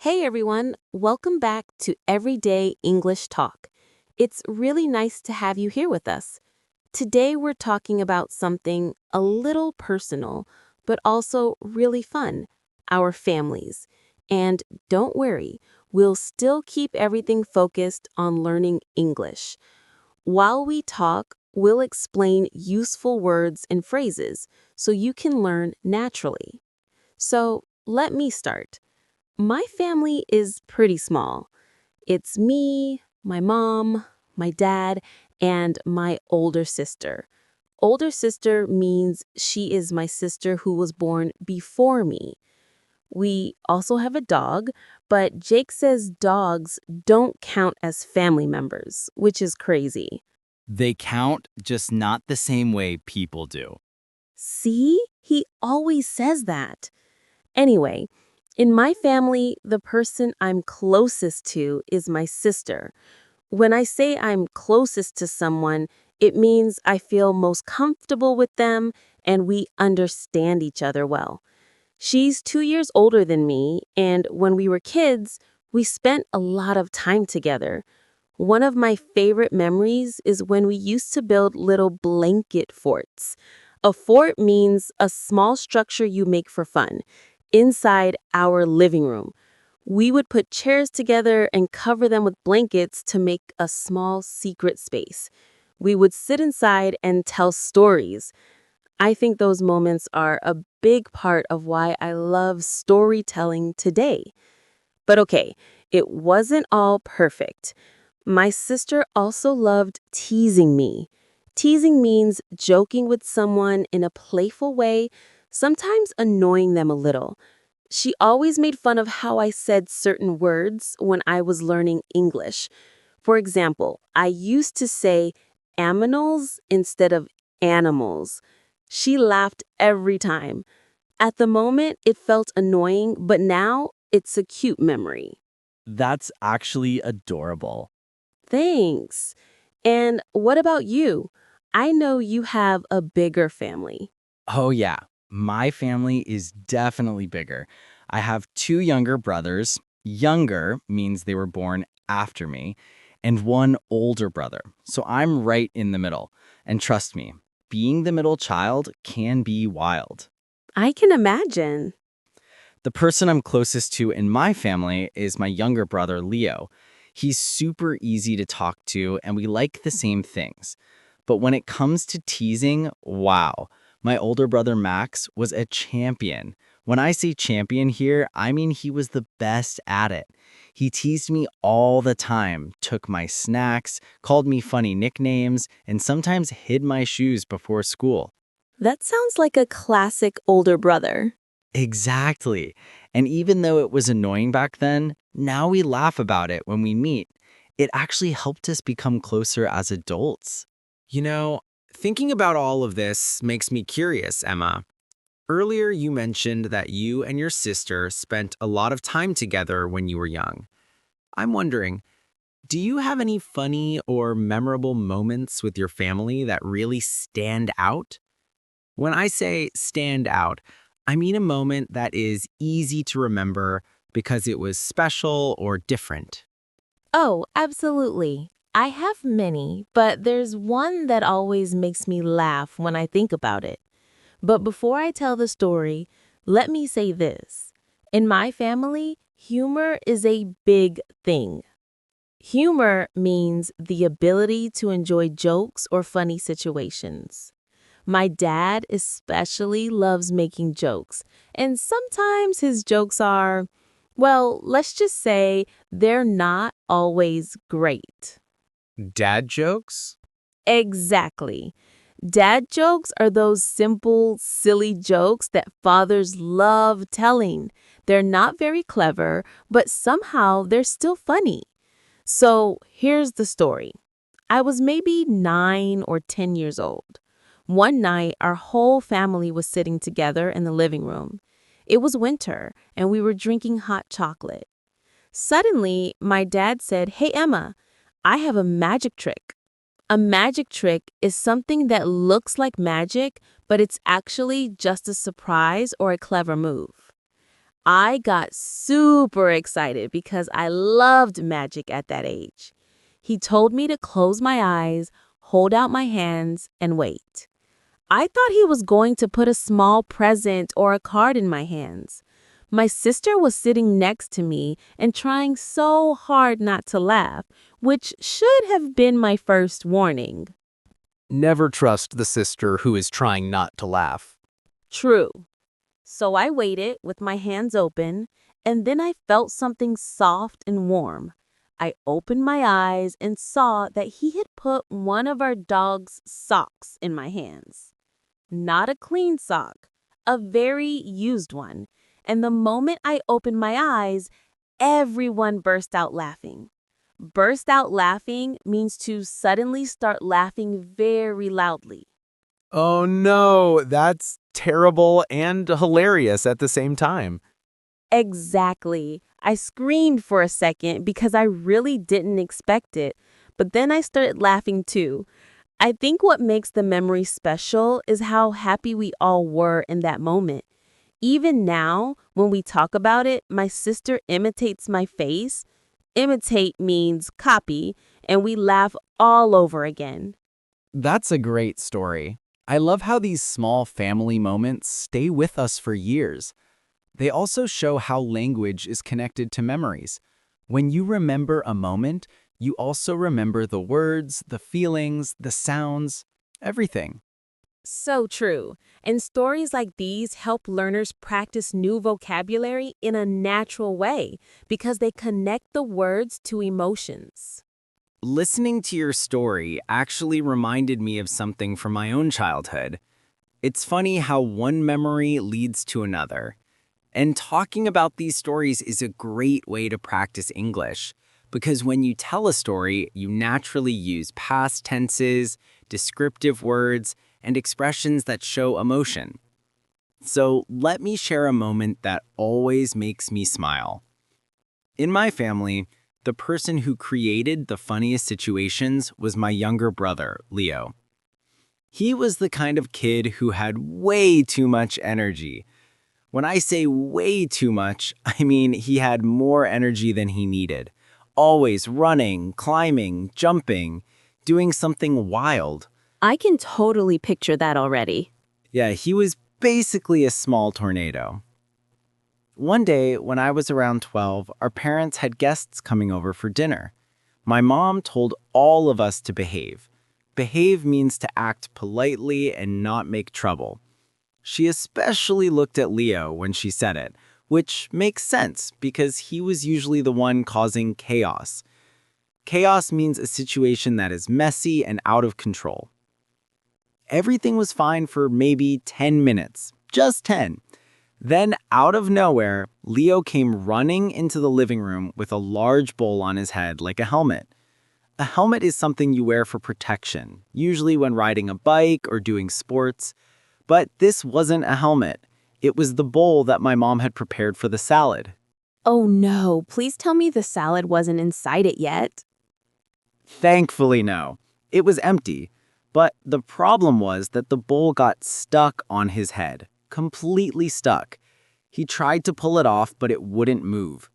Hey everyone, welcome back to Everyday English Talk. It's really nice to have you here with us. Today we're talking about something a little personal, but also really fun, our families. And don't worry, we'll still keep everything focused on learning English. While we talk, we'll explain useful words and phrases so you can learn naturally. So let me start. My family is pretty small. It's me, my mom, my dad, and my older sister. Older sister means she is my sister who was born before me. We also have a dog, but Jake says dogs don't count as family members, which is crazy. They count, just not the same way people do. See? He always says that. Anyway, in my family, the person I'm closest to is my sister. When I say I'm closest to someone, it means I feel most comfortable with them and we understand each other well. She's 2 years older than me, and when we were kids, we spent a lot of time together. One of my favorite memories is when we used to build little blanket forts. A fort means a small structure you make for fun, inside our living room. We would put chairs together and cover them with blankets to make a small secret space. We would sit inside and tell stories. I think those moments are a big part of why I love storytelling today. But okay, it wasn't all perfect. My sister also loved teasing me. Teasing means joking with someone in a playful way, sometimes annoying them a little. She always made fun of how I said certain words when I was learning English. For example, I used to say aminals instead of animals. She laughed every time. At the moment, it felt annoying, but now it's a cute memory. That's actually adorable. Thanks. And what about you? I know you have a bigger family. Oh, yeah. My family is definitely bigger. I have two younger brothers. Younger means they were born after me, and one older brother. So I'm right in the middle. And trust me, being the middle child can be wild. I can imagine. The person I'm closest to in my family is my younger brother, Leo. He's super easy to talk to, and we like the same things. But when it comes to teasing, wow, my older brother Max was a champion. When I say champion here, I mean he was the best at it. He teased me all the time, took my snacks, called me funny nicknames, and sometimes hid my shoes before school. That sounds like a classic older brother. Exactly. And even though it was annoying back then, now we laugh about it when we meet. It actually helped us become closer as adults. You know, thinking about all of this makes me curious, Emma. Earlier, you mentioned that you and your sister spent a lot of time together when you were young. I'm wondering, do you have any funny or memorable moments with your family that really stand out? When I say stand out, I mean a moment that is easy to remember because it was special or different. Oh, absolutely. I have many, but there's one that always makes me laugh when I think about it. But before I tell the story, let me say this. In my family, humor is a big thing. Humor means the ability to enjoy jokes or funny situations. My dad especially loves making jokes, and sometimes his jokes are, well, let's just say they're not always great. Dad jokes? Exactly. Dad jokes are those simple, silly jokes that fathers love telling. They're not very clever, but somehow they're still funny. So here's the story. I was maybe 9 or 10 years old. One night, our whole family was sitting together in the living room. It was winter, and we were drinking hot chocolate. Suddenly, my dad said, "Hey, Emma, I have a magic trick." A magic trick is something that looks like magic, but it's actually just a surprise or a clever move. I got super excited because I loved magic at that age. He told me to close my eyes, hold out my hands, and wait. I thought he was going to put a small present or a card in my hands. My sister was sitting next to me and trying so hard not to laugh, which should have been my first warning. Never trust the sister who is trying not to laugh. True. So I waited with my hands open, and then I felt something soft and warm. I opened my eyes and saw that he had put one of our dog's socks in my hands. Not a clean sock, a very used one. And the moment I opened my eyes, everyone burst out laughing. Burst out laughing means to suddenly start laughing very loudly. Oh no, that's terrible and hilarious at the same time. Exactly. I screamed for a second because I really didn't expect it, but then I started laughing too. I think what makes the memory special is how happy we all were in that moment. Even now, when we talk about it, my sister imitates my face. Imitate means copy, and we laugh all over again. That's a great story. I love how these small family moments stay with us for years. They also show how language is connected to memories. When you remember a moment, you also remember the words, the feelings, the sounds, everything. So true. And stories like these help learners practice new vocabulary in a natural way because they connect the words to emotions. Listening to your story actually reminded me of something from my own childhood. It's funny how one memory leads to another. And talking about these stories is a great way to practice English, because when you tell a story, you naturally use past tenses, descriptive words, and expressions that show emotion. So let me share a moment that always makes me smile. In my family, the person who created the funniest situations was my younger brother, Leo. He was the kind of kid who had way too much energy. When I say way too much, I mean he had more energy than he needed. Always running, climbing, jumping, doing something wild. I can totally picture that already. Yeah, he was basically a small tornado. One day, when I was around 12, our parents had guests coming over for dinner. My mom told all of us to behave. Behave means to act politely and not make trouble. She especially looked at Leo when she said it, which makes sense because he was usually the one causing chaos. Chaos means a situation that is messy and out of control. Everything was fine for maybe 10 minutes, just 10. Then, out of nowhere, Leo came running into the living room with a large bowl on his head like a helmet. A helmet is something you wear for protection, usually when riding a bike or doing sports. But this wasn't a helmet. It was the bowl that my mom had prepared for the salad. Oh no, please tell me the salad wasn't inside it yet. Thankfully, no. It was empty. But the problem was that the bowl got stuck on his head. Completely stuck. He tried to pull it off, but it wouldn't move.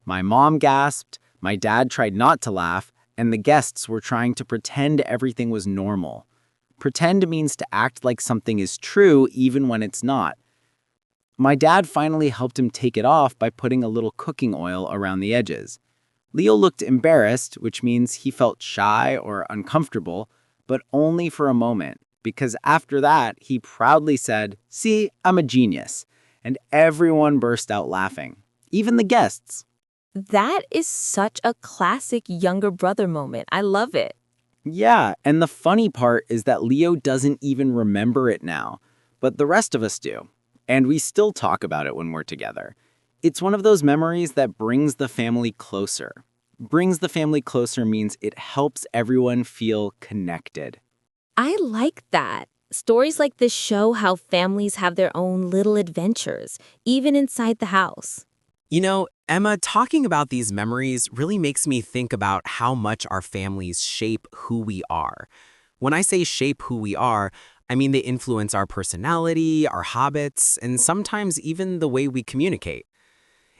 My mom gasped, my dad tried not to laugh, and the guests were trying to pretend everything was normal. Pretend means to act like something is true even when it's not. My dad finally helped him take it off by putting a little cooking oil around the edges. Leo looked embarrassed, which means he felt shy or uncomfortable, but only for a moment. Because after that, he proudly said, "See, I'm a genius." And everyone burst out laughing, even the guests. That is such a classic younger brother moment. I love it. Yeah, and the funny part is that Leo doesn't even remember it now, but the rest of us do. And we still talk about it when we're together. It's one of those memories that brings the family closer. Brings the family closer means it helps everyone feel connected. I like that. Stories like this show how families have their own little adventures, even inside the house. You know, Emma, talking about these memories really makes me think about how much our families shape who we are. When I say shape who we are, I mean they influence our personality, our habits, and sometimes even the way we communicate.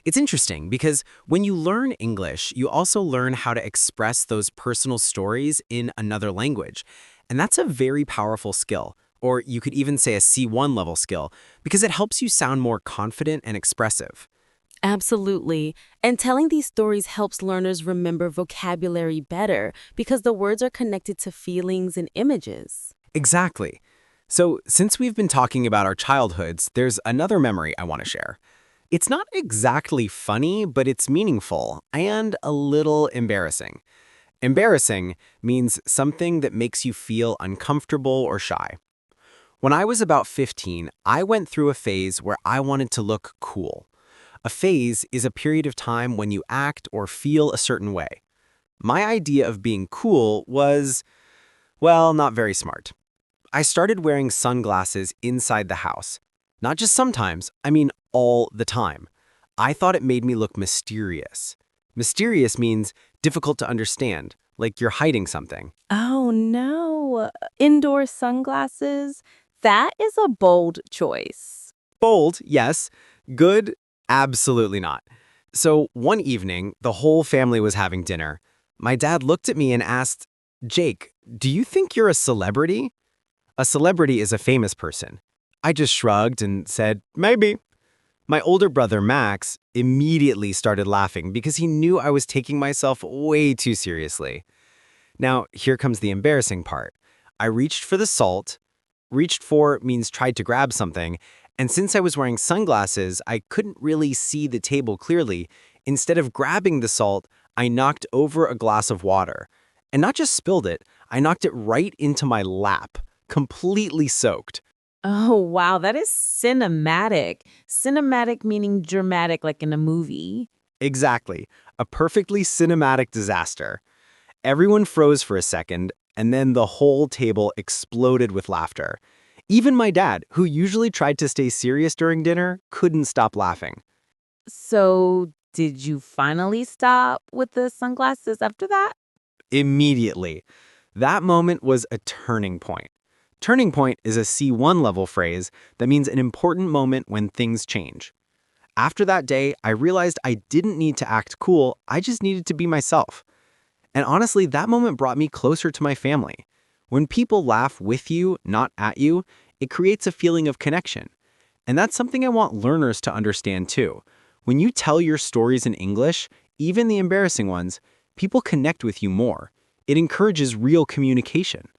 It's interesting because when you learn English, you also learn how to express those personal stories in another language. And that's a very powerful skill, or you could even say a C1 level skill, because it helps you sound more confident and expressive. Absolutely. And telling these stories helps learners remember vocabulary better because the words are connected to feelings and images. Exactly. So, since we've been talking about our childhoods, there's another memory I want to share. It's not exactly funny, but it's meaningful and a little embarrassing. Embarrassing means something that makes you feel uncomfortable or shy. When I was about 15, I went through a phase where I wanted to look cool. A phase is a period of time when you act or feel a certain way. My idea of being cool was, well, not very smart. I started wearing sunglasses inside the house. Not just sometimes, I mean all the time. I thought it made me look mysterious. Mysterious means difficult to understand, like you're hiding something. Oh no, indoor sunglasses? That is a bold choice. Bold, yes. Good, absolutely not. So one evening, the whole family was having dinner. My dad looked at me and asked, "Jake, do you think you're a celebrity?" A celebrity is a famous person. I just shrugged and said, "Maybe." My older brother, Max, immediately started laughing because he knew I was taking myself way too seriously. Now, here comes the embarrassing part. I reached for the salt. Reached for means tried to grab something, and since I was wearing sunglasses, I couldn't really see the table clearly. Instead of grabbing the salt, I knocked over a glass of water. And not just spilled it, I knocked it right into my lap, completely soaked. Oh, wow, that is cinematic. Cinematic meaning dramatic, like in a movie. Exactly. A perfectly cinematic disaster. Everyone froze for a second, and then the whole table exploded with laughter. Even my dad, who usually tried to stay serious during dinner, couldn't stop laughing. So, did you finally stop with the sunglasses after that? Immediately. That moment was a turning point. Turning point is a C1 level phrase that means an important moment when things change. After that day, I realized I didn't need to act cool, I just needed to be myself. And honestly, that moment brought me closer to my family. When people laugh with you, not at you, it creates a feeling of connection. And that's something I want learners to understand too. When you tell your stories in English, even the embarrassing ones, people connect with you more. It encourages real communication.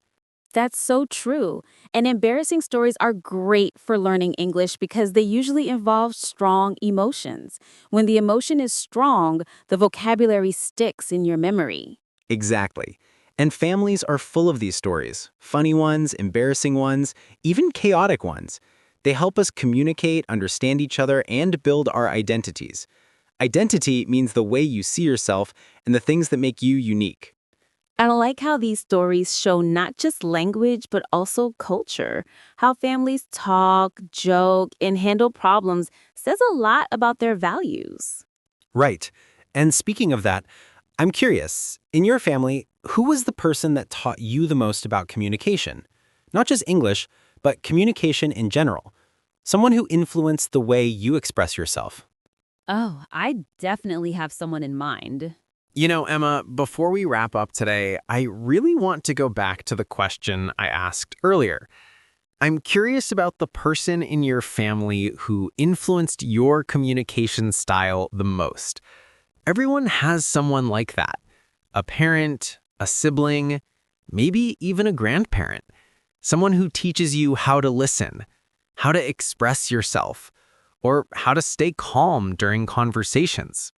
That's so true. And embarrassing stories are great for learning English because they usually involve strong emotions. When the emotion is strong, the vocabulary sticks in your memory. Exactly. And families are full of these stories, funny ones, embarrassing ones, even chaotic ones. They help us communicate, understand each other, and build our identities. Identity means the way you see yourself and the things that make you unique. I like how these stories show not just language, but also culture. How families talk, joke, and handle problems says a lot about their values. Right. And speaking of that, I'm curious, in your family, who was the person that taught you the most about communication? Not just English, but communication in general. Someone who influenced the way you express yourself. Oh, I definitely have someone in mind. You know, Emma, before we wrap up today, I really want to go back to the question I asked earlier. I'm curious about the person in your family who influenced your communication style the most. Everyone has someone like that. A parent, a sibling, maybe even a grandparent. Someone who teaches you how to listen, how to express yourself, or how to stay calm during conversations.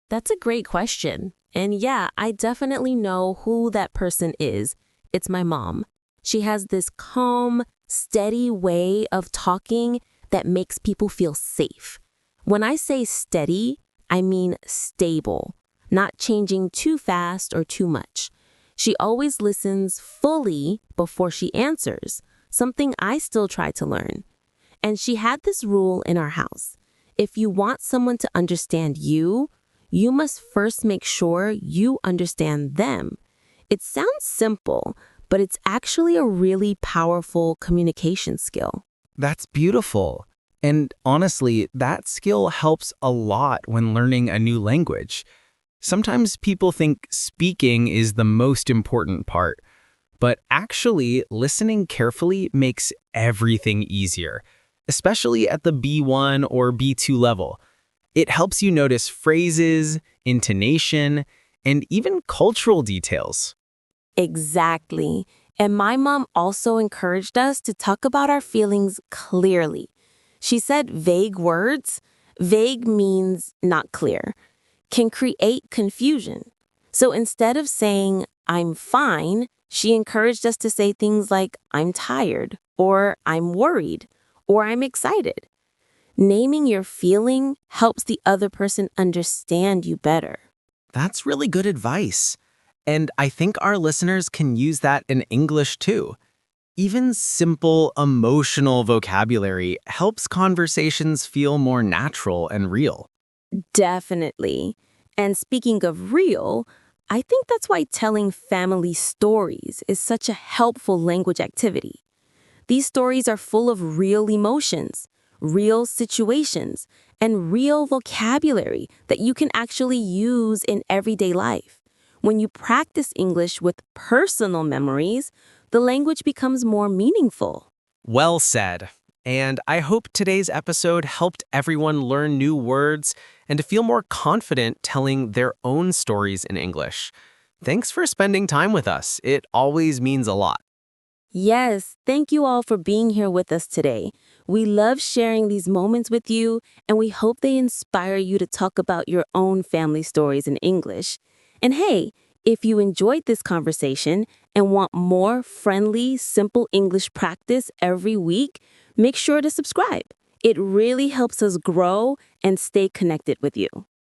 That's a great question. And yeah, I definitely know who that person is. It's my mom. She has this calm, steady way of talking that makes people feel safe. When I say steady, I mean stable, not changing too fast or too much. She always listens fully before she answers, something I still try to learn. And she had this rule in our house. If you want someone to understand you, you must first make sure you understand them. It sounds simple, but it's actually a really powerful communication skill. That's beautiful. And honestly, that skill helps a lot when learning a new language. Sometimes people think speaking is the most important part, but actually, listening carefully makes everything easier, especially at the B1 or B2 level. It helps you notice phrases, intonation, and even cultural details. Exactly. And my mom also encouraged us to talk about our feelings clearly. She said vague words, vague means not clear, can create confusion. So instead of saying, I'm fine, she encouraged us to say things like, I'm tired, or I'm worried, or I'm excited. Naming your feeling helps the other person understand you better. That's really good advice. And I think our listeners can use that in English too. Even simple emotional vocabulary helps conversations feel more natural and real. Definitely. And speaking of real, I think that's why telling family stories is such a helpful language activity. These stories are full of real emotions, real situations, and real vocabulary that you can actually use in everyday life. When you practice English with personal memories, the language becomes more meaningful. Well said. And I hope today's episode helped everyone learn new words and to feel more confident telling their own stories in English. Thanks for spending time with us. It always means a lot. Yes, thank you all for being here with us today. We love sharing these moments with you, and we hope they inspire you to talk about your own family stories in English. And hey, if you enjoyed this conversation and want more friendly, simple English practice every week, make sure to subscribe. It really helps us grow and stay connected with you.